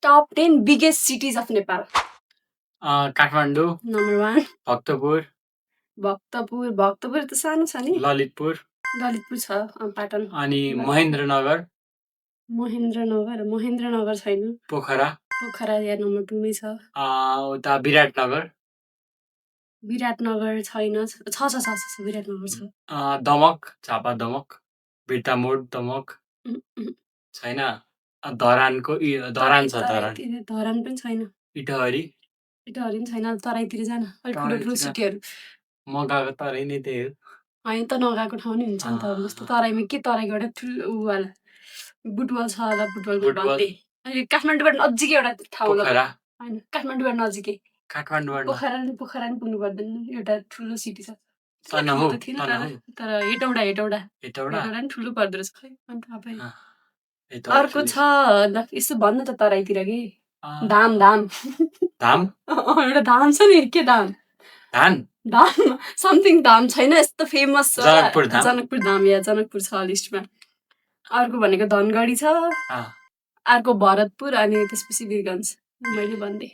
Top 10 biggest cities of Nepal. Kathmandu, number 1 Bhaktapur, Bhaktapur त सानो छ नि। ललितपुर छ पाटन। अनि महेन्द्रनगर छैन। पोखरा या नम्बर 2 मै छ। उता विराटनगर छैन। विराटनगर छ। दमक झापा दमक भिर्तामोड दमक छैन। धरान छ। धरान पनि छैन। इटहरी पनि छैन। तराईतिर जान अलिक ठुलो सिटीहरू। म गएको तराई नै त्यही हो। होइन त नगएको ठाउँ नि हुन्छ नि त। जस्तो तराईमा के तराईको एउटा ठुलो वाला बुटवल छ होला। बुटवलको भन्दै अनि काठमाडौँबाट नजिकै एउटा ठाउँ ल। होइन काठमाडौँबाट नजिकै। पोखरा नि पुग्नु पर्दैन। एउटा ठुलो सिटी छ। तर हेटौडा नि ठुलो पर्दो रहेछ खै अनि थाहा पाएँ। अर्को छ यसो भन्नु त तराईतिर कि धाम एउटा धाम छ नि के धाम समथिङ धाम छैन यस्तो फेमस छ। जनकपुर धाम या जनकपुर छ लिस्टमा। अर्को भनेको धनगढी छ। अर्को भरतपुर अनि त्यसपछि वीरगञ्ज मैले भन्दै।